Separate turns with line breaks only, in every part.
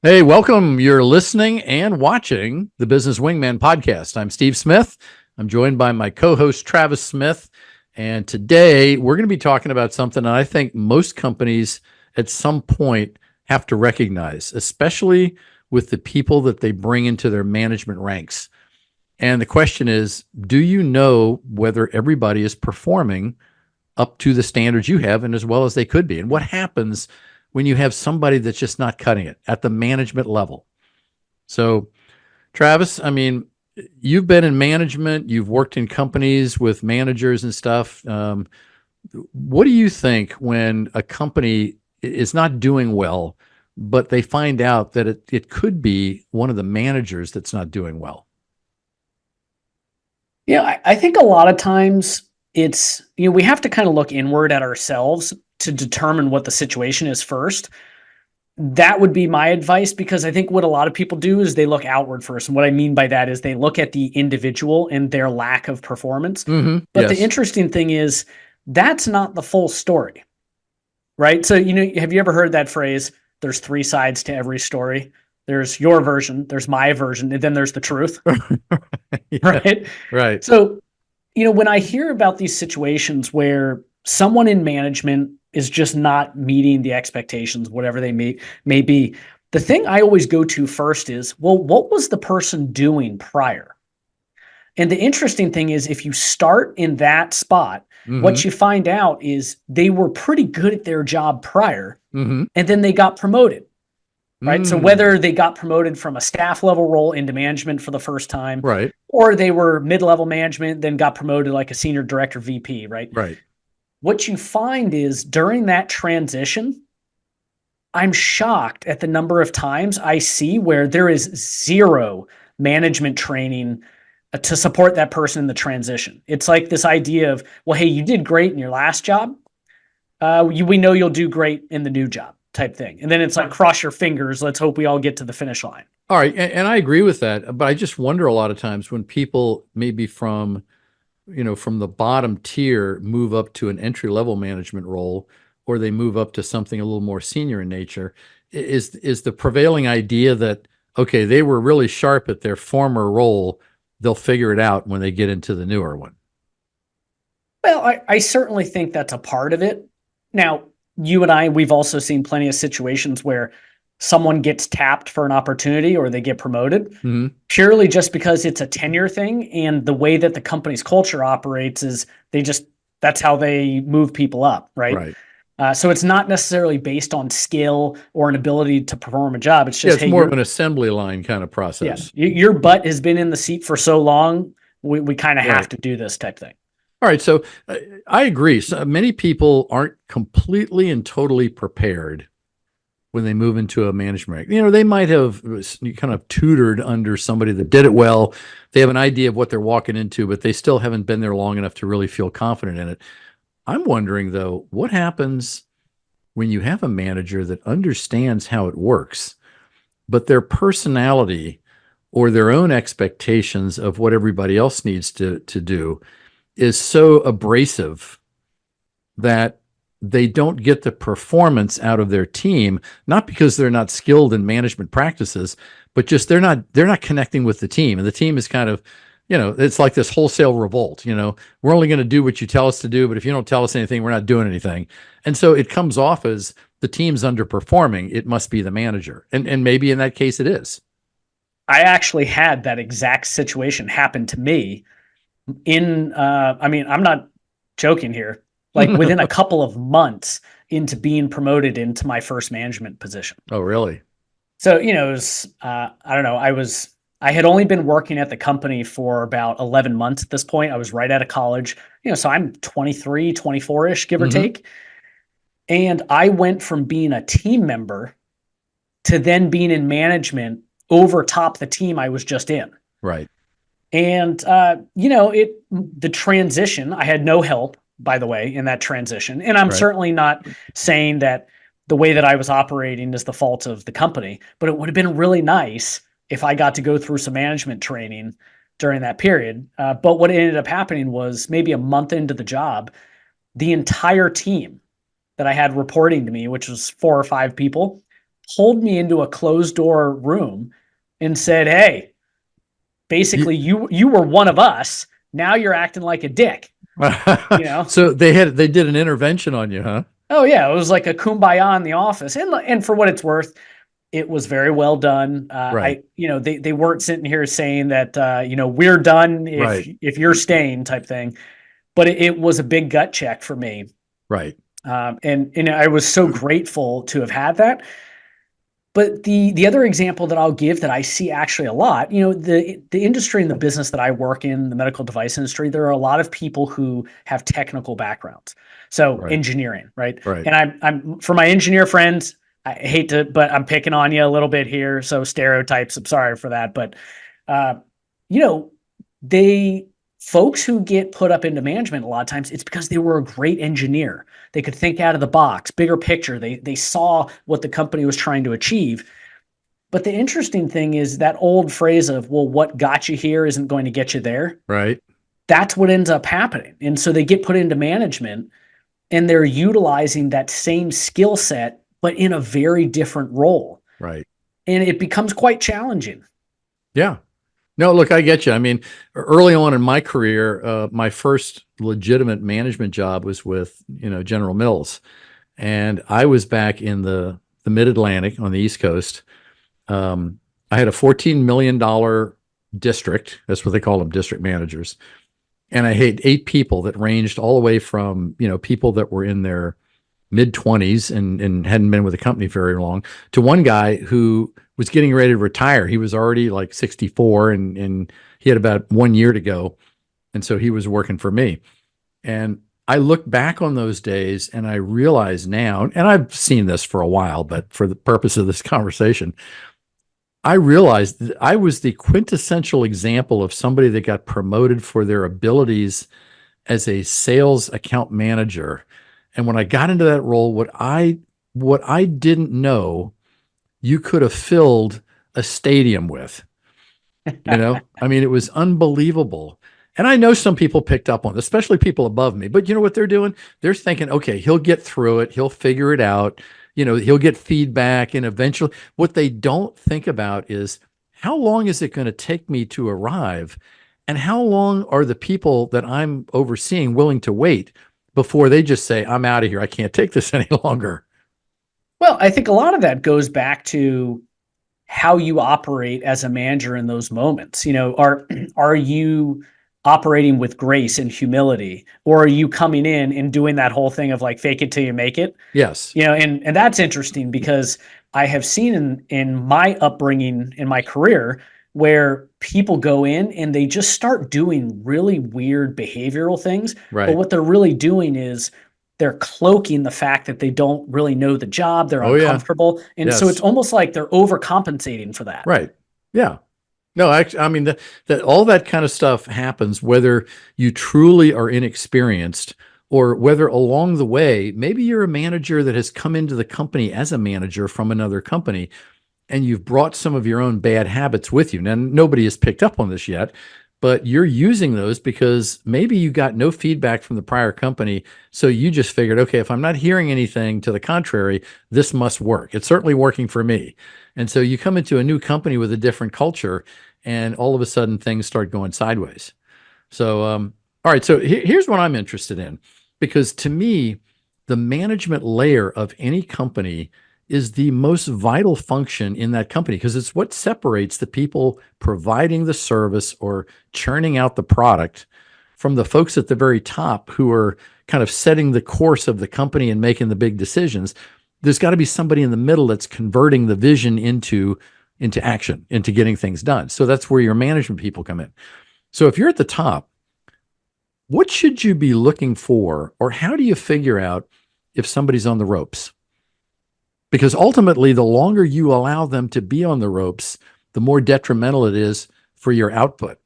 Hey, welcome. You're listening and watching the Business Wingman podcast. I'm Steve Smith. I'm joined by my co host, Travis Smith. And today we're going to be talking about something that I think most companies at some point have to recognize, especially with the people that they bring into their management ranks. And the question is, do you know whether everybody is performing up to the standards you have and as well as they could be? And what happens when you have somebody that's just not cutting it at the management level? So, Travis, I mean, you've been in management, you've worked in companies with managers and stuff. What do you think when a company is not doing well, but they find out that it could be one of the managers that's not doing well?
Yeah, I think a lot of times we have to kind of look inward at ourselves to determine what the situation is first. That would be my advice because I think what a lot of people do is they look outward first. And what I mean by that is they look at the individual and their lack of performance. But the
Yes.
interesting thing is that's not the full story, right? So, have you ever heard that phrase? There's three sides to every story. There's your version, there's my version, and then there's the truth,
Yeah.
right?
Right.
So when I hear about these situations where someone in management is just not meeting the expectations, whatever they may be, the thing I always go to first is, well, what was the person doing prior? And the interesting thing is, if you start in that spot,
Mm-hmm.
what you find out is they were pretty good at their job prior,
Mm-hmm.
and then they got promoted, right? So
Mm.
whether they got promoted from a staff level role into management for the first time,
Right.
or they were mid-level management, then got promoted like a senior director VP, right?
Right.
What you find is during that transition, I'm shocked at the number of times I see where there is zero management training to support that person in the transition. It's like this idea of, well, hey, you did great in your last job. We know you'll do great in the new job type thing. And then it's like, cross your fingers. Let's hope we all get to the finish line.
All right, and I agree with that, but I just wonder a lot of times when people maybe from the bottom tier move up to an entry level management role, or they move up to something a little more senior in nature, is the prevailing idea that okay, they were really sharp at their former role, they'll figure it out when they get into the newer one.
Well, I certainly think that's a part of it. Now, you and I, we've also seen plenty of situations where someone gets tapped for an opportunity or they get promoted
Hmm.
purely just because it's a tenure thing. And the way that the company's culture operates is that's how they move people up, right?
Right.
So it's not necessarily based on skill or an ability to perform a job. It's
Yeah,
just,
it's
hey,
more of an assembly line kind of
yeah,
process.
your butt has been in the seat for so long. We kind of have
Right.
to do this type thing.
All right, so I agree. So many people aren't completely and totally prepared when they move into a management. They might have kind of tutored under somebody that did it well. They have an idea of what they're walking into, but they still haven't been there long enough to really feel confident in it. I'm wondering, though, what happens when you have a manager that understands how it works, but their personality or their own expectations of what everybody else needs to do is so abrasive that they don't get the performance out of their team, not because they're not skilled in management practices, but just they're not connecting with the team. And the team is kind of, it's like this wholesale revolt. We're only going to do what you tell us to do, but if you don't tell us anything, we're not doing anything. And so it comes off as the team's underperforming. It must be the manager. And maybe in that case it is.
I actually had that exact situation happen to me I mean, I'm not joking here, like within a couple of months into being promoted into my first management position.
Oh, really?
So, it was, I don't know, I had only been working at the company for about 11 months at this point. I was right out of college, so I'm 23, 24 ish, give or
Hmm.
take. And I went from being a team member to then being in management over top the team I was just in.
Right.
And the transition, I had no help, by the way, in that transition. And I'm
Right.
certainly not saying that the way that I was operating is the fault of the company, but it would have been really nice if I got to go through some management training during that period. But what ended up happening was maybe a month into the job, the entire team that I had reporting to me, which was 4 or 5 people, pulled me into a closed door room and said, "Hey, basically you were one of us. Now you're acting like a dick." You know?
So they did an intervention on you, huh?
Oh yeah, it was like a kumbaya in the office. And for what it's worth, it was very well done.
Right.
They weren't sitting here saying that we're done
Right.
if you're staying type thing, but it was a big gut check for me.
Right.
And I was so grateful to have had that. But the other example that I'll give that I see actually a lot, the industry and the business that I work in, the medical device industry, there are a lot of people who have technical backgrounds. So
Right.
engineering, right?
Right.
And I'm for my engineer friends, I hate to, but I'm picking on you a little bit here. So stereotypes, I'm sorry for that. But uh, you know, they folks who get put up into management a lot of times it's because they were a great engineer. They could think out of the box, bigger picture. They saw what the company was trying to achieve. But the interesting thing is that old phrase of, well, what got you here isn't going to get you there.
Right.
That's what ends up happening. And so they get put into management and they're utilizing that same skill set, but in a very different role.
Right.
And it becomes quite challenging.
Yeah. No, look, I get you. I mean, early on in my career, my first legitimate management job was with, General Mills. And I was back in the mid Atlantic on the East Coast. I had a $14 million district. That's what they call them, district managers. And I had 8 people that ranged all the way from, people that were in their mid 20s and hadn't been with the company very long to one guy who was getting ready to retire. He was already like 64 and he had about 1 year to go. And so he was working for me. And I look back on those days and I realize now, and I've seen this for a while, but for the purpose of this conversation, I realized that I was the quintessential example of somebody that got promoted for their abilities as a sales account manager. And when I got into that role, what I didn't know, you could have filled a stadium with. I mean, it was unbelievable. And I know some people picked up on it, especially people above me. But you know what they're doing? They're thinking, okay, he'll get through it. He'll figure it out. He'll get feedback. And eventually, what they don't think about is how long is it going to take me to arrive? And how long are the people that I'm overseeing willing to wait before they just say, I'm out of here. I can't take this any longer.
Well, I think a lot of that goes back to how you operate as a manager in those moments. Are you operating with grace and humility, or are you coming in and doing that whole thing of like fake it till you make it?
Yes.
And that's interesting because I have seen in my upbringing in my career where people go in and they just start doing really weird behavioral things, but
Right.
what they're really doing is they're cloaking the fact that they don't really know the job, they're
Oh, yeah.
uncomfortable, and so it's
Yes.
almost like they're overcompensating for that.
Right. Yeah. No, actually, I mean that all that kind of stuff happens whether you truly are inexperienced or whether along the way, maybe you're a manager that has come into the company as a manager from another company and you've brought some of your own bad habits with you. Now, nobody has picked up on this yet, but you're using those because maybe you got no feedback from the prior company. So you just figured, okay, if I'm not hearing anything to the contrary, this must work. It's certainly working for me. And so you come into a new company with a different culture, and all of a sudden things start going sideways. So, all right. So here's what I'm interested in, because to me, the management layer of any company is the most vital function in that company because it's what separates the people providing the service or churning out the product from the folks at the very top who are kind of setting the course of the company and making the big decisions. There's got to be somebody in the middle that's converting the vision into action, into getting things done. So that's where your management people come in. So if you're at the top, what should you be looking for, or how do you figure out if somebody's on the ropes? Because ultimately, the longer you allow them to be on the ropes, the more detrimental it is for your output.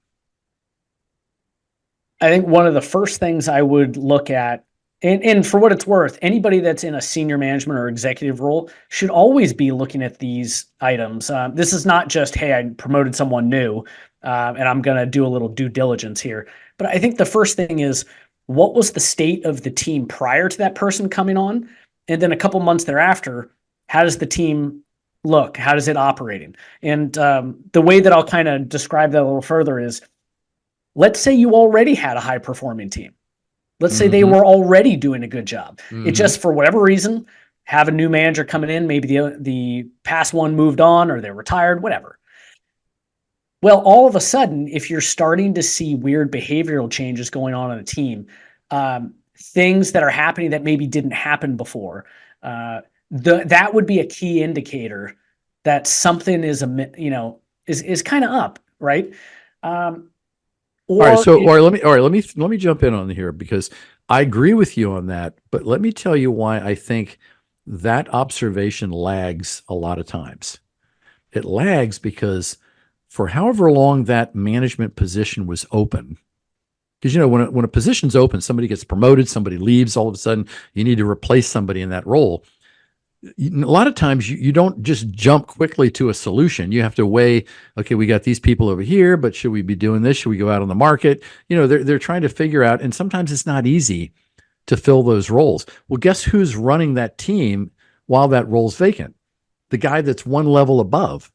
I think one of the first things I would look at, and for what it's worth, anybody that's in a senior management or executive role should always be looking at these items. This is not just, hey, I promoted someone new and I'm going to do a little due diligence here. But I think the first thing is, what was the state of the team prior to that person coming on? And then a couple months thereafter, how does the team look? How does it operating? And the way that I'll kind of describe that a little further is, let's say you already had a high performing team. Let's say they
Mm-hmm.
were already doing a good job. It
Mm-hmm.
just, for whatever reason, have a new manager coming in, maybe the past one moved on or they're retired, whatever. Well, all of a sudden, if you're starting to see weird behavioral changes going on in a team, things that are happening that maybe didn't happen before, that would be a key indicator that something is is kind of up, right? Um,
All right.
or
So, all right, let me jump in on here because I agree with you on that. But let me tell you why I think that observation lags a lot of times. It lags because for however long that management position was open, because when a position's open, somebody gets promoted, somebody leaves, all of a sudden you need to replace somebody in that role. A lot of times you don't just jump quickly to a solution. You have to weigh, okay, we got these people over here, but should we be doing this? Should we go out on the market? They're trying to figure out, and sometimes it's not easy to fill those roles. Well, guess who's running that team while that role's vacant? The guy that's one level above.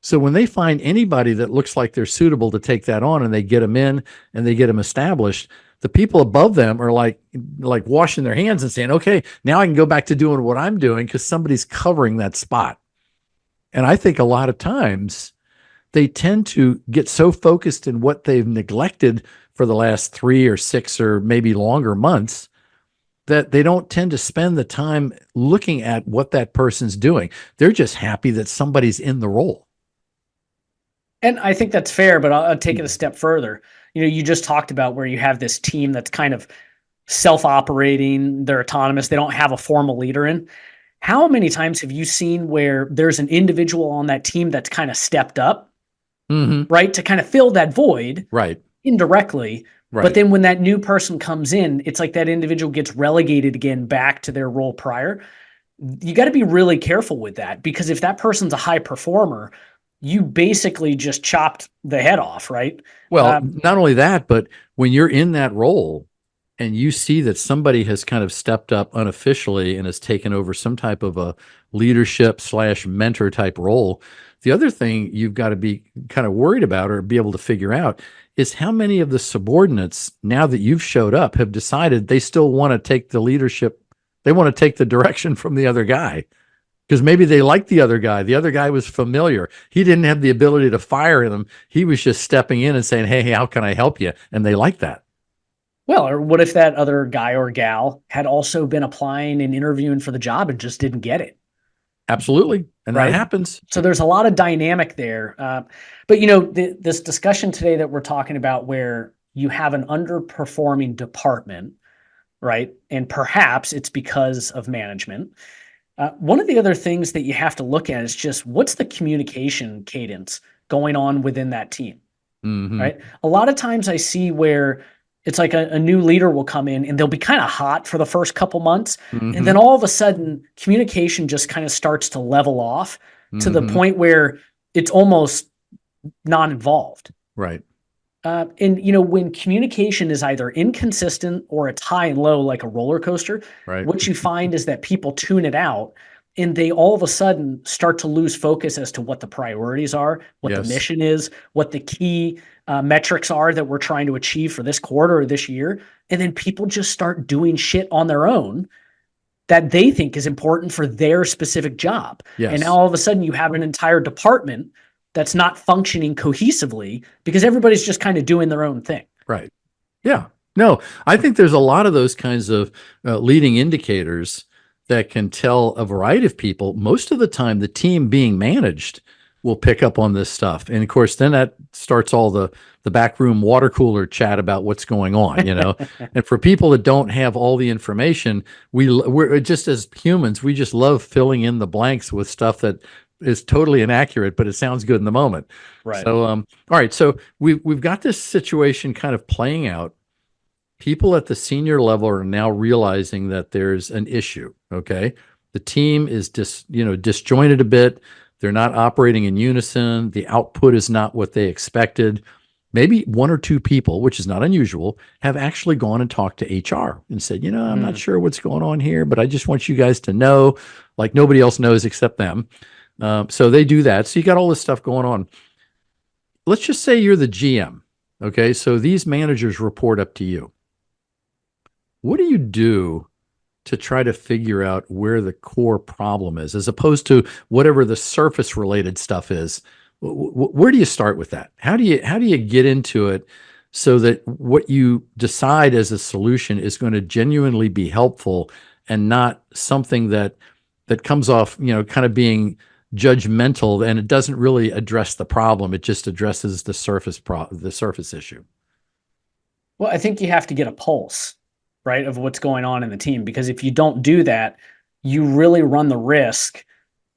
So when they find anybody that looks like they're suitable to take that on and they get them in and they get them established, the people above them are like washing their hands and saying, okay, now I can go back to doing what I'm doing because somebody's covering that spot. And I think a lot of times they tend to get so focused in what they've neglected for the last 3 or 6 or maybe longer months that they don't tend to spend the time looking at what that person's doing. They're just happy that somebody's in the role.
And I think that's fair, but I'll take it a step further. You just talked about where you have this team that's kind of self-operating, they're autonomous, they don't have a formal leader in. How many times have you seen where there's an individual on that team that's kind of stepped up,
Mm-hmm.
right, to kind of fill that void
Right.
indirectly? But
Right.
then when that new person comes in, it's like that individual gets relegated again back to their role prior. You got to be really careful with that, because if that person's a high performer, you basically just chopped the head off, right?
Well,
Um,
not only that, but when you're in that role and you see that somebody has kind of stepped up unofficially and has taken over some type of a leadership slash mentor type role, the other thing you've got to be kind of worried about or be able to figure out is how many of the subordinates, now that you've showed up, have decided they still want to take the leadership, they want to take the direction from the other guy because maybe they liked the other guy. The other guy was familiar. He didn't have the ability to fire them. He was just stepping in and saying, hey, how can I help you? And they like that.
well, or what if that other guy or gal had also been applying and interviewing for the job and just didn't get it,
Absolutely. And that
right?
happens.
So there's a lot of dynamic there. But this discussion today that we're talking about, where you have an underperforming department, right? And perhaps it's because of management. One of the other things that you have to look at is just what's the communication cadence going on within that team,
Mm-hmm.
right? A lot of times I see where it's like a new leader will come in and they'll be kind of hot for the first couple months. And
Mm-hmm.
then all of a sudden, communication just kind of starts to level off to the
Mm-hmm.
point where it's almost non involved.
Right.
And when communication is either inconsistent or it's high and low, like a roller coaster,
Right.
what you find is that people tune it out and they all of a sudden start to lose focus as to what the priorities are, what the
Yes.
mission is, what the key metrics are that we're trying to achieve for this quarter or this year. And then people just start doing shit on their own that they think is important for their specific job. And now
Yes.
all of a sudden you have an entire department that's not functioning cohesively because everybody's just kind of doing their own thing.
Right. Yeah. No, I think there's a lot of those kinds of leading indicators that can tell a variety of people. Most of the time, the team being managed will pick up on this stuff, and of course, then that starts all the backroom water cooler chat about what's going on. And for people that don't have all the information, we're just as humans, we just love filling in the blanks with stuff that is totally inaccurate, but it sounds good in the moment.
Right.
So, all right, so we've got this situation kind of playing out. People at the senior level are now realizing that there's an issue. Okay, the team is disjointed a bit. They're not operating in unison. The output is not what they expected. Maybe one or two people, which is not unusual, have actually gone and talked to HR and said, I'm not
Mm.
sure what's going on here, but I just want you guys to know, like nobody else knows except them, So they do that. So you got all this stuff going on. Let's just say you're the GM. Okay. So these managers report up to you. What do you do to try to figure out where the core problem is, as opposed to whatever the surface related stuff is? Where do you start with that? How do you get into it so that what you decide as a solution is going to genuinely be helpful and not something that comes off, kind of being judgmental, and it doesn't really address the problem. It just addresses the surface issue.
Well, I think you have to get a pulse, right, of what's going on in the team, because if you don't do that, you really run the risk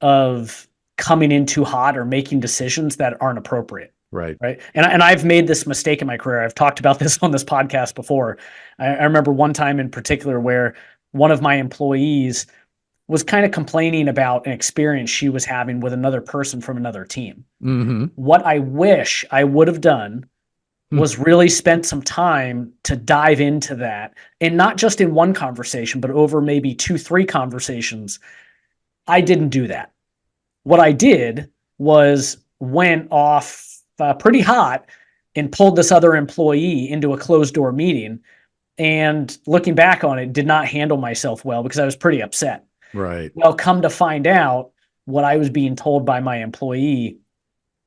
of coming in too hot or making decisions that aren't appropriate.
Right.
Right. And I've made this mistake in my career. I've talked about this on this podcast before. I remember one time in particular where one of my employees was kind of complaining about an experience she was having with another person from another team.
Mm-hmm.
What I wish I would have done was really spent some time to dive into that, and not just in one conversation, but over maybe 2, 3 conversations. I didn't do that. What I did was went off pretty hot and pulled this other employee into a closed door meeting. And looking back on it, did not handle myself well because I was pretty upset.
Right.
Well, come to find out, what I was being told by my employee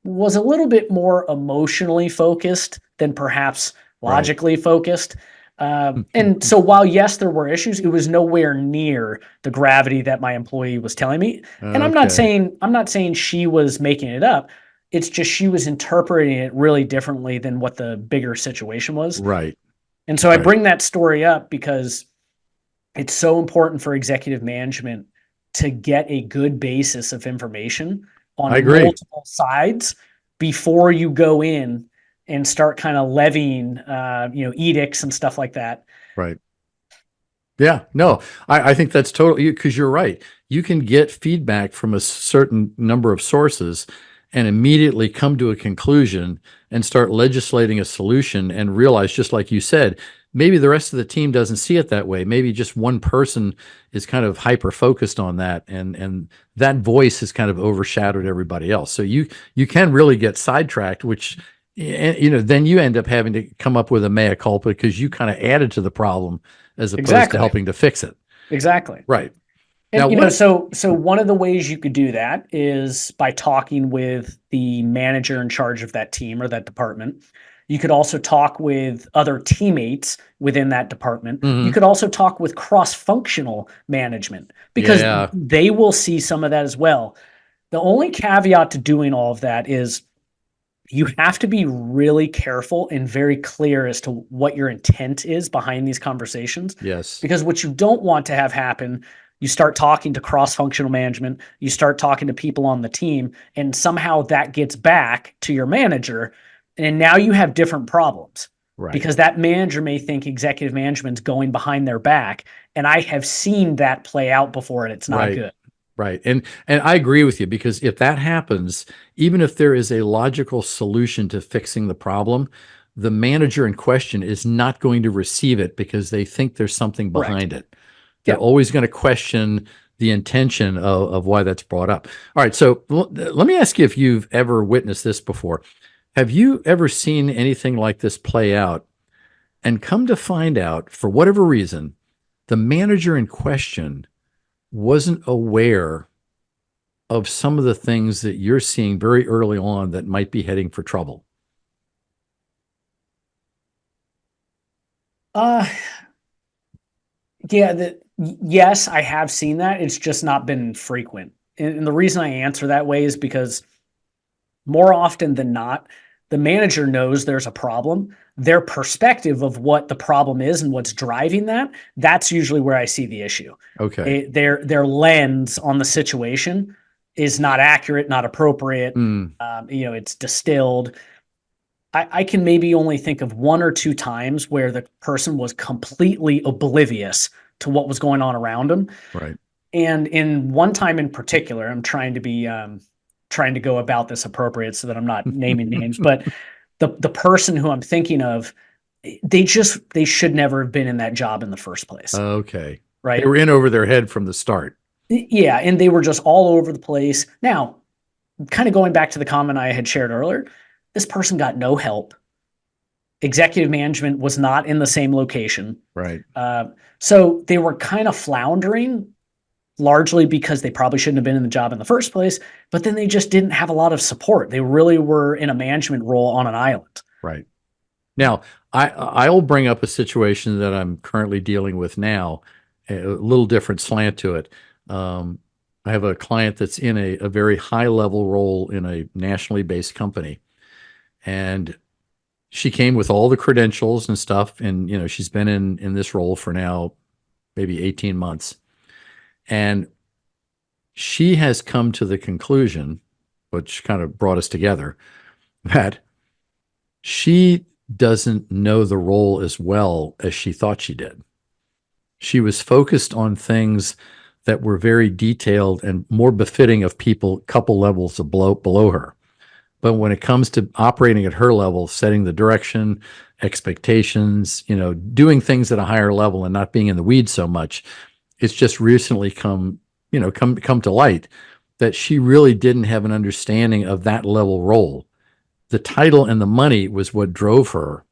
was a little bit more emotionally focused than perhaps
Right.
logically focused. And so while yes, there were issues, it was nowhere near the gravity that my employee was telling me. And
Okay.
I'm not saying she was making it up. It's just she was interpreting it really differently than what the bigger situation was.
Right.
And so I
Right.
bring that story up because it's so important for executive management to get a good basis of information
I
on
agree.
multiple sides before you go in and start kind of levying, edicts and stuff like that.
Right. Yeah, no, I think that's totally, because you're right. You can get feedback from a certain number of sources and immediately come to a conclusion and start legislating a solution and realize, just like you said, maybe the rest of the team doesn't see it that way. Maybe just one person is kind of hyper focused on that, and that voice has kind of overshadowed everybody else. So you can really get sidetracked, which then you end up having to come up with a mea culpa because you kind of added to the problem as opposed to
Exactly.
helping to fix it.
Exactly.
Right. Now,
And
what?
so one of the ways you could do that is by talking with the manager in charge of that team or that department. You could also talk with other teammates within that department. You
Mhm.
could also talk with cross-functional management because
Yeah.
they will see some of that as well. The only caveat to doing all of that is you have to be really careful and very clear as to what your intent is behind these conversations.
Yes.
Because what you don't want to have happen, you start talking to cross functional management, you start talking to people on the team, and somehow that gets back to your manager. And now you have different problems
Right.
because that manager may think executive management's going behind their back. And I have seen that play out before, and it's not
Right.
good.
Right. And I agree with you, because if that happens, even if there is a logical solution to fixing the problem, the manager in question is not going to receive it because they think there's something
Correct.
behind it. They're
Yeah.
always going to question the intention of why that's brought up. All right. So let me ask you if you've ever witnessed this before. Have you ever seen anything like this play out and come to find out, for whatever reason, the manager in question wasn't aware of some of the things that you're seeing very early on that might be heading for trouble?
Uh, yes, I have seen that. It's just not been frequent. And the reason I answer that way is because more often than not, the manager knows there's a problem. Their perspective of what the problem is and what's driving that, that's usually where I see the issue.
Okay.
Their lens on the situation is not accurate, not appropriate.
Mm,
It's distilled. I can maybe only think of 1 or 2 times where the person was completely oblivious to what was going on around them.
right.
And in one time in particular, I'm trying to go about this appropriate so that I'm not naming names, but the person who I'm thinking of, they should never have been in that job in the first place,
Okay. They
right?
were in over their head from the start.
Yeah, and they were just all over the place. Now, kind of going back to the comment I had shared earlier, this person got no help. Executive management was not in the same location.
Right.
So they were kind of floundering, largely because they probably shouldn't have been in the job in the first place, but then they just didn't have a lot of support. They really were in a management role on an island.
Right. Now, I'll bring up a situation that I'm currently dealing with now, a little different slant to it. I have a client that's in a very high level role in a nationally based company, and she came with all the credentials and stuff, and she's been in this role for now maybe 18 months, and she has come to the conclusion, which kind of brought us together, that she doesn't know the role as well as she thought she did. She was focused on things that were very detailed and more befitting of people a couple levels below her. But when it comes to operating at her level, setting the direction, expectations, doing things at a higher level and not being in the weeds so much, it's just recently come to light that she really didn't have an understanding of that level role. The title and the money was what drove her.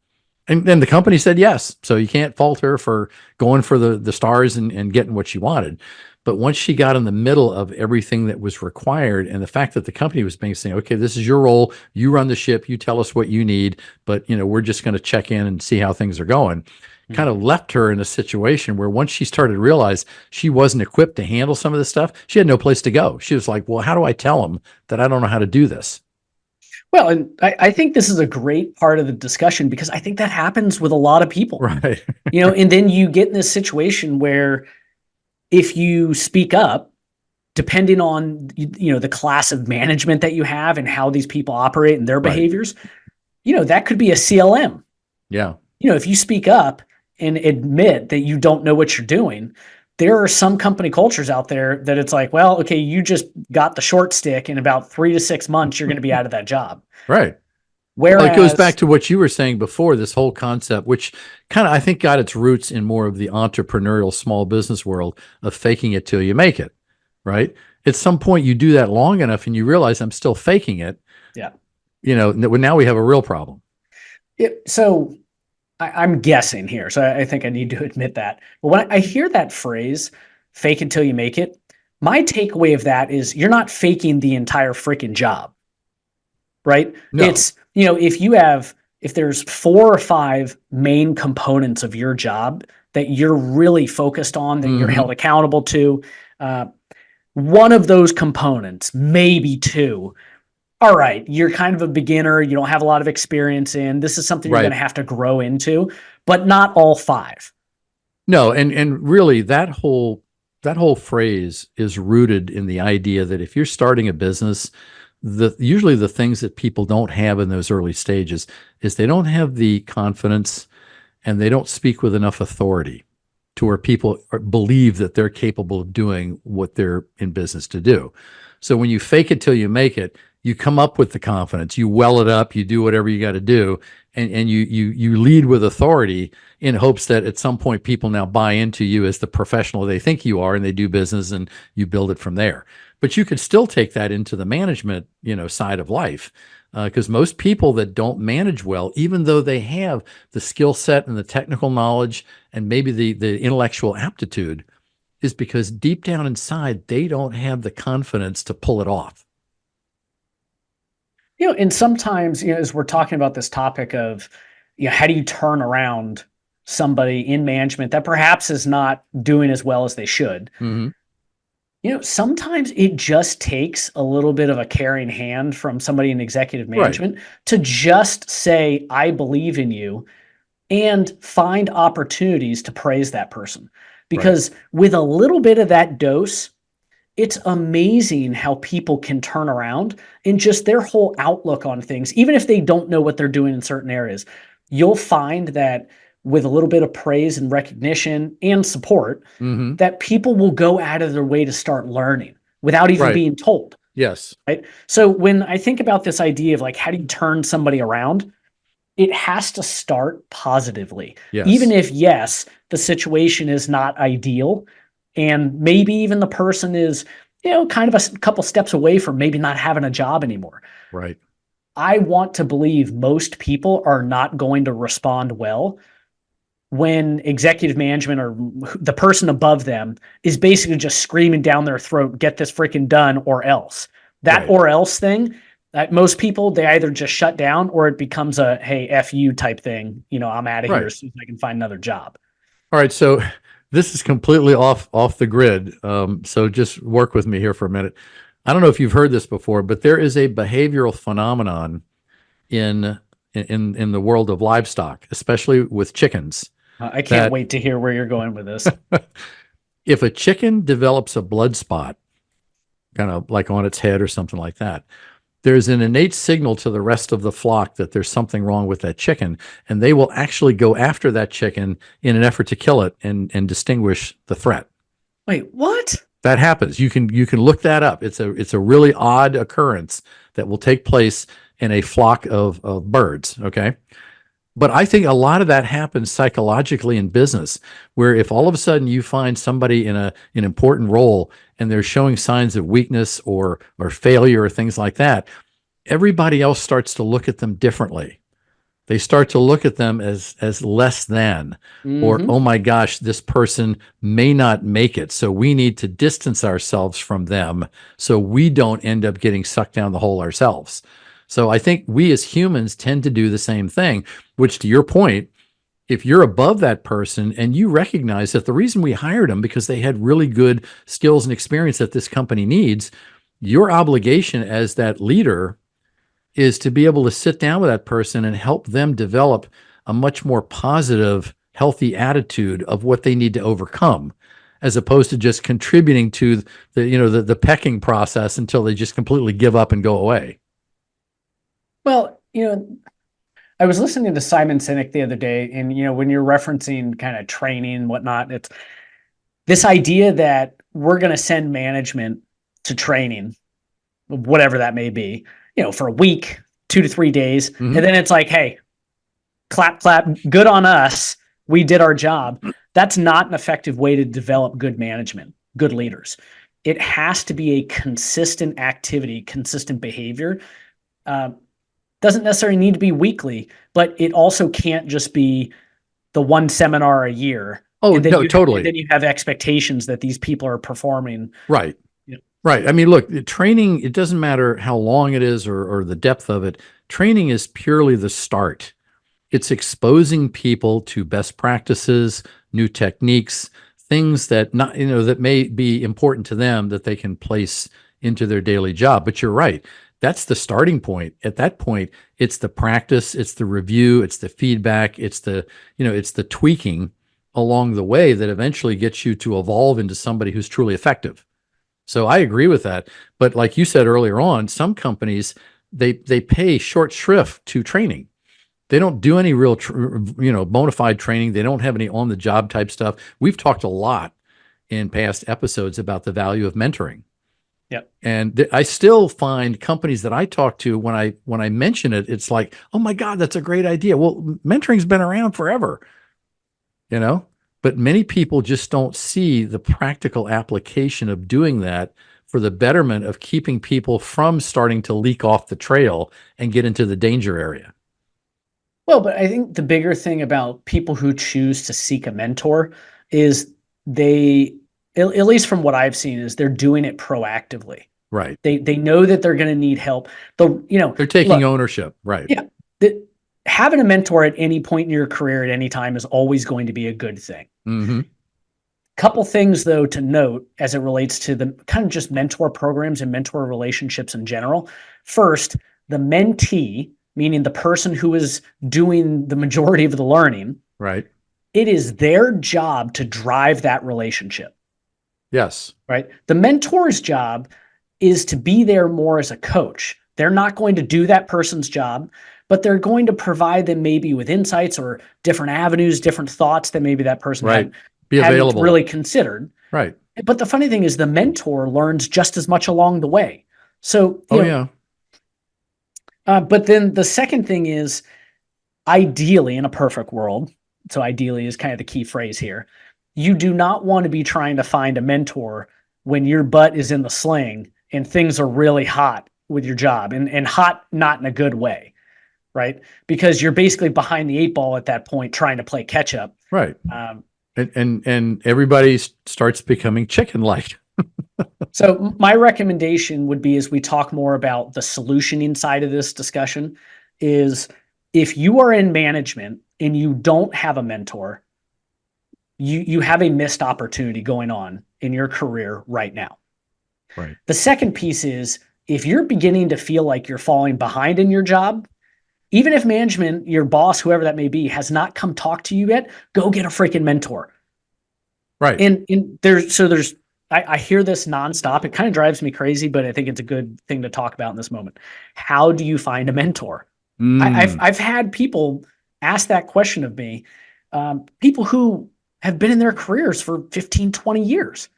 And then the company said yes. So you can't fault her for going for the stars and getting what she wanted. But once she got in the middle of everything that was required, and the fact that the company was being saying, okay, this is your role, you run the ship, you tell us what you need, but we're just going to check in and see how things are going, kind of left her in a situation where once she started to realize she wasn't equipped to handle some of this stuff, she had no place to go. She was like, well, how do I tell them that I don't know how to do this?
Well, and I think this is a great part of the discussion because I think that happens with a lot of people.
Right.
And then you get in this situation where if you speak up, depending on the class of management that you have and how these people operate and their
Right.
behaviors, that could be a CLM.
Yeah.
If you speak up and admit that you don't know what you're doing, there are some company cultures out there that it's like, well, okay, you just got the short stick. In about 3 to 6 months, you're going to be out of that job.
Right. Well, it goes back
Whereas,
to what you were saying before, this whole concept, which kind of I think got its roots in more of the entrepreneurial small business world of faking it till you make it, right? At some point, you do that long enough and you realize I'm still faking it.
yeah.
Now we have a real problem.
So I'm guessing here. So I think I need to admit that. But when I hear that phrase, fake it till you make it, my takeaway of that is you're not faking the entire freaking job, right?
No.
If there's 4 or 5 main components of your job that you're really focused on, that you're held
Mm-hmm.
accountable to, uh, one of those components, maybe 2, all right, you're kind of a beginner, you don't have a lot of experience in. This is something you're going
Right.
to have to grow into, but not all 5.
No, and really that whole phrase is rooted in the idea that if you're starting a business, usually the things that people don't have in those early stages is they don't have the confidence and they don't speak with enough authority to where people believe that they're capable of doing what they're in business to do. So when you fake it till you make it, you come up with the confidence, you well it up, you do whatever you got to do, and you lead with authority in hopes that at some point people now buy into you as the professional they think you are, and they do business and you build it from there. But you could still take that into the management, side of life. Because most people that don't manage well, even though they have the skill set and the technical knowledge and maybe the intellectual aptitude, is because deep down inside, they don't have the confidence to pull it off.
And sometimes, as we're talking about this topic of, how do you turn around somebody in management that perhaps is not doing as well as they should?
Mm-hmm.
Sometimes it just takes a little bit of a caring hand from somebody in executive
Right.
management to just say, I believe in you, and find opportunities to praise that person.
Right.
Because with a little bit of that dose, it's amazing how people can turn around and just their whole outlook on things, even if they don't know what they're doing in certain areas. You'll find that with a little bit of praise and recognition and support,
Mm-hmm.
that people will go out of their way to start learning without even
Right.
being told.
Yes.
Right. So when I think about this idea of like, how do you turn somebody around? It has to start positively. Even
Yes.
if, yes, the situation is not ideal, and maybe even the person is kind of a couple steps away from maybe not having a job anymore.
Right.
I want to believe most people are not going to respond well when executive management or the person above them is basically just screaming down their throat, get this freaking done or else. That
Right.
or else thing, most people, they either just shut down or it becomes a, hey, F you type thing. I'm out of here
Right.
as soon as I can find another job.
All right. So this is completely off the grid. So just work with me here for a minute. I don't know if you've heard this before, but there is a behavioral phenomenon in in the world of livestock, especially with chickens,
I can't
that
wait to hear where you're going with this.
if a chicken develops a blood spot, kind of like on its head or something like that, there's an innate signal to the rest of the flock that there's something wrong with that chicken, and they will actually go after that chicken in an effort to kill it and distinguish the threat.
Wait, what?
That happens. You can look that up. It's a really odd occurrence that will take place in a flock of birds. Okay. But I think a lot of that happens psychologically in business, where if all of a sudden you find somebody in an important role and they're showing signs of weakness or failure or things like that, everybody else starts to look at them differently. They start to look at them as less than, or
Mm-hmm.
oh my gosh, this person may not make it, so we need to distance ourselves from them so we don't end up getting sucked down the hole ourselves. So I think we as humans tend to do the same thing, which to your point, if you're above that person and you recognize that the reason we hired them because they had really good skills and experience that this company needs, your obligation as that leader is to be able to sit down with that person and help them develop a much more positive, healthy attitude of what they need to overcome, as opposed to just contributing to the pecking process until they just completely give up and go away.
Well, I was listening to Simon Sinek the other day, and when you're referencing kind of training and whatnot, it's this idea that we're going to send management to training, whatever that may be, for a week, 2 to 3 days, and
Mm-hmm.
then it's like, hey, clap, clap, good on us, we did our job. That's not an effective way to develop good management, good leaders. It has to be a consistent activity, consistent behavior. Uh, doesn't necessarily need to be weekly, but it also can't just be the one seminar a year.
Oh
And then
no,
and
totally.
then you have expectations that these people are performing.
Right.
You know,
Right. I mean, look, training, it doesn't matter how long it is or the depth of it. Training is purely the start. It's exposing people to best practices, new techniques, things that not, that may be important to them that they can place into their daily job. But you're right. That's the starting point. At that point, it's the practice, it's the review, it's the feedback, it's the tweaking along the way that eventually gets you to evolve into somebody who's truly effective. So I agree with that. But like you said earlier on, some companies they pay short shrift to training. They don't do any real bona fide training. They don't have any on the job type stuff. We've talked a lot in past episodes about the value of mentoring.
yeah.
And I still find companies that I talk to when I mention it, it's like, oh my God, that's a great idea. Well, mentoring's been around forever, you know, but many people just don't see the practical application of doing that for the betterment of keeping people from starting to leak off the trail and get into the danger area.
Well, but I think the bigger thing about people who choose to seek a mentor is they, at least from what I've seen, is they're doing it proactively.
Right.
They know that they're going to need help.
They're taking
Look,
ownership. Right.
yeah, the, having a mentor at any point in your career at any time is always going to be a good thing.
Mm-hmm.
Couple things though to note as it relates to the kind of just mentor programs and mentor relationships in general. First, the mentee, meaning the person who is doing the majority of the learning,
Right.
it is their job to drive that relationship,
Yes.
right? The mentor's job is to be there more as a coach. They're not going to do that person's job, but they're going to provide them maybe with insights or different avenues, different thoughts that maybe that person
Right. Be
hadn't
available.
really considered.
Right.
But the funny thing is the mentor learns just as much along the way. So,
Oh yeah.
but then the second thing is ideally in a perfect world. So ideally is kind of the key phrase here. You do not want to be trying to find a mentor when your butt is in the sling and things are really hot with your job, and hot not in a good way, right? Because you're basically behind the eight ball at that point trying to play catch up.
Right. And everybody starts becoming chicken-like.
So my recommendation would be, as we talk more about the solutioning side of this discussion, is if you are in management and you don't have a mentor, you have a missed opportunity going on in your career right now.
Right.
The second piece is, if you're beginning to feel like you're falling behind in your job, even if management, your boss, whoever that may be, has not come talk to you yet, go get a freaking mentor.
Right.
And I hear this nonstop. It kind of drives me crazy, but I think it's a good thing to talk about in this moment. How do you find a mentor? I've had people ask that question of me, people who have been in their careers for 15, 20 years.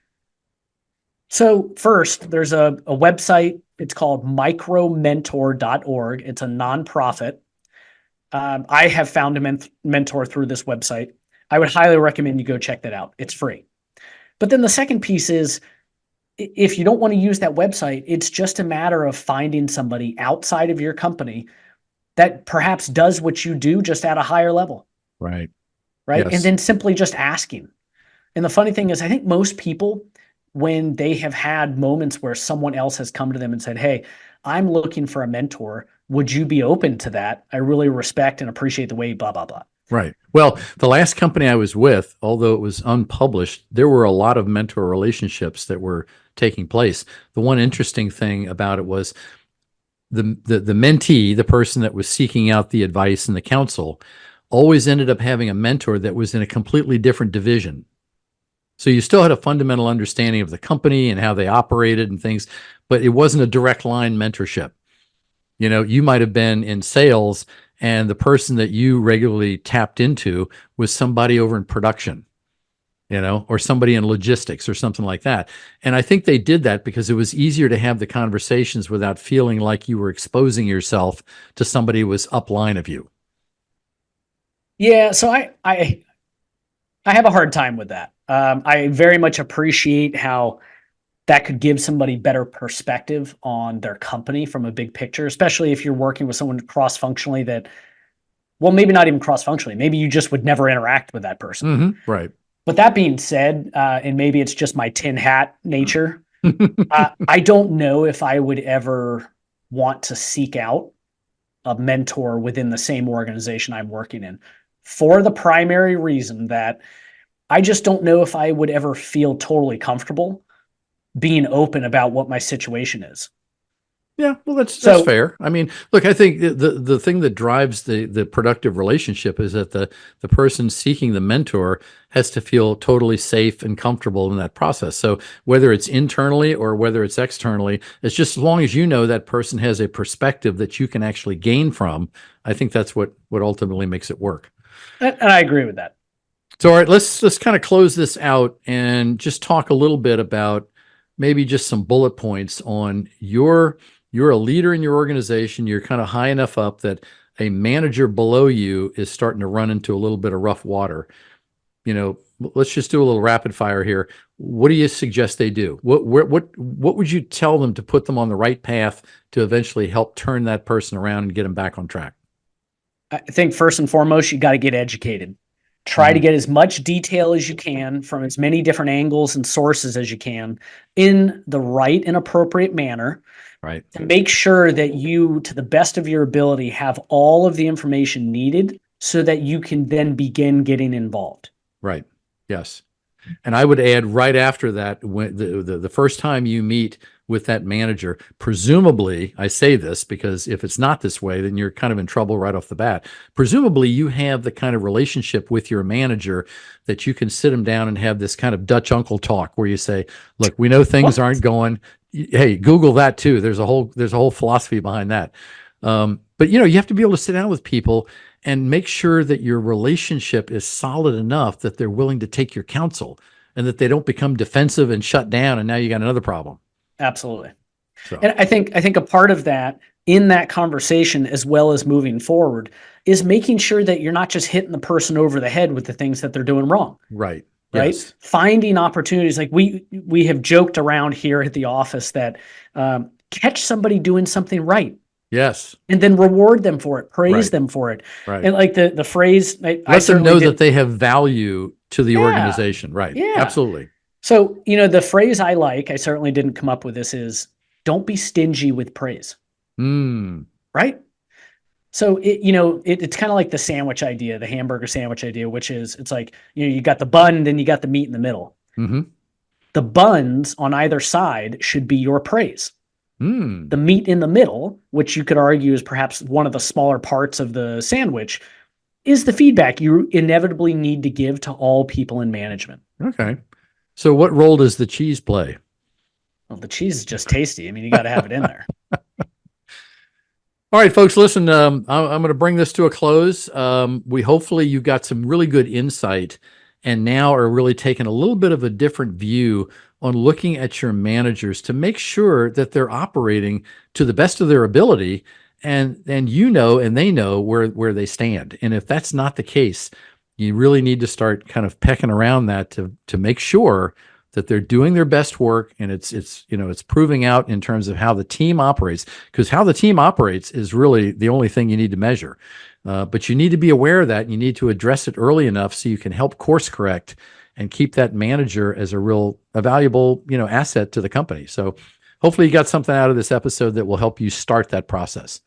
So first, there's a website. It's called micromentor.org. It's a nonprofit. I have found a mentor through this website. I would highly recommend you go check that out. It's free. But then the second piece is, if you don't want to use that website, it's just a matter of finding somebody outside of your company that perhaps does what you do, just at a higher level.
Right.
Right.
Yes.
And then simply just asking. And the funny thing is, I think most people, when they have had moments where someone else has come to them and said, "Hey, I'm looking for a mentor. Would you be open to that? I really respect and appreciate the way blah, blah, blah."
Right. Well, the last company I was with, although it was unpublished, there were a lot of mentor relationships that were taking place. The one interesting thing about it was the mentee, the person that was seeking out the advice and the counsel, always ended up having a mentor that was in a completely different division. So you still had a fundamental understanding of the company and how they operated and things, but it wasn't a direct line mentorship. You know, you might have been in sales and the person that you regularly tapped into was somebody over in production, you know, or somebody in logistics or something like that. And I think they did that because it was easier to have the conversations without feeling like you were exposing yourself to somebody who was upline of you.
Yeah. So I have a hard time with that. I very much appreciate how that could give somebody better perspective on their company from a big picture, especially if you're working with someone cross-functionally that, well, maybe not even cross-functionally, maybe you just would never interact with that person.
Mm-hmm. Right.
But that being said, and maybe it's just my tin hat nature, I don't know if I would ever want to seek out a mentor within the same organization I'm working in, for the primary reason that I just don't know if I would ever feel totally comfortable being open about what my situation is.
Yeah, well, that's
So
fair. I mean, look, I think the thing that drives the productive relationship is that the person seeking the mentor has to feel totally safe and comfortable in that process. So whether it's internally or whether it's externally, it's just as long as you know that person has a perspective that you can actually gain from. I think that's what ultimately makes it work.
and I agree with that.
So, all right, let's kind of close this out and just talk a little bit about maybe just some bullet points on you're a leader in your organization. You're kind of high enough up that a manager below you is starting to run into a little bit of rough water. You know, let's just do a little rapid fire here. What do you suggest they do? What would you tell them to put them on the right path to eventually help turn that person around and get them back on track?
I think first and foremost, you got to get educated. Try to get as much detail as you can from as many different angles and sources as you can in the right and appropriate manner.
Right.
To make sure that you, to the best of your ability, have all of the information needed so that you can then begin getting involved.
Right. Yes. And I would add right after that, when the first time you meet with that manager, presumably, I say this because if it's not this way, then you're kind of in trouble right off the bat. Presumably, you have the kind of relationship with your manager that you can sit them down and have this kind of Dutch uncle talk where you say, "Look, we know things aren't going. Hey, Google that too. There's a whole philosophy behind that." But you know, you have to be able to sit down with people and make sure that your relationship is solid enough that they're willing to take your counsel and that they don't become defensive and shut down. And now you got another problem.
Absolutely.
So,
And I think a part of that in that conversation, as well as moving forward, is making sure that you're not just hitting the person over the head with the things that they're doing wrong.
right.
right?
Yes.
Finding opportunities. Like we have joked around here at the office that catch somebody doing something right
Yes.
and then reward them for it, praise
Right.
them for it.
Right.
And like the phrase, I
Let them
certainly
know that
did.
they have value to the
Yeah.
organization. Right.
Yeah.
Absolutely.
So, the phrase I certainly didn't come up with this is don't be stingy with praise,
Mm.
right? So it's kind of like the sandwich idea, the hamburger sandwich idea, which is it's like, you got the bun, then you got the meat in the middle.
Mm-hmm.
The buns on either side should be your praise.
Mm.
The meat in the middle, which you could argue is perhaps one of the smaller parts of the sandwich, is the feedback you inevitably need to give to all people in management.
Okay. So what role does the cheese play?
Well, the cheese is just tasty. I mean, you got to have it in there.
All right, folks, listen, I'm going to bring this to a close. We hopefully you got some really good insight and now are really taking a little bit of a different view on looking at your managers to make sure that they're operating to the best of their ability and and they know where they stand. And if that's not the case, you really need to start kind of pecking around that to make sure that they're doing their best work and it's proving out in terms of how the team operates, because how the team operates is really the only thing you need to measure. But you need to be aware of that. And you need to address it early enough so you can help course correct and keep that manager as a valuable asset to the company. So hopefully you got something out of this episode that will help you start that process.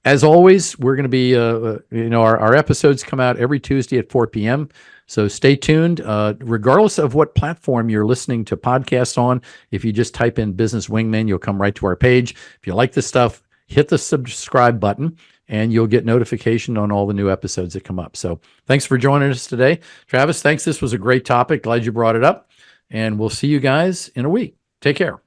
As always, we're going to be, our episodes come out every Tuesday at 4 p.m. So stay tuned. Regardless of what platform you're listening to podcasts on, if you just type in Business Wingmen, you'll come right to our page. If you like this stuff, hit the subscribe button and you'll get notification on all the new episodes that come up. So thanks for joining us today. Travis, thanks. This was a great topic. Glad you brought it up. And we'll see you guys in a week. Take care.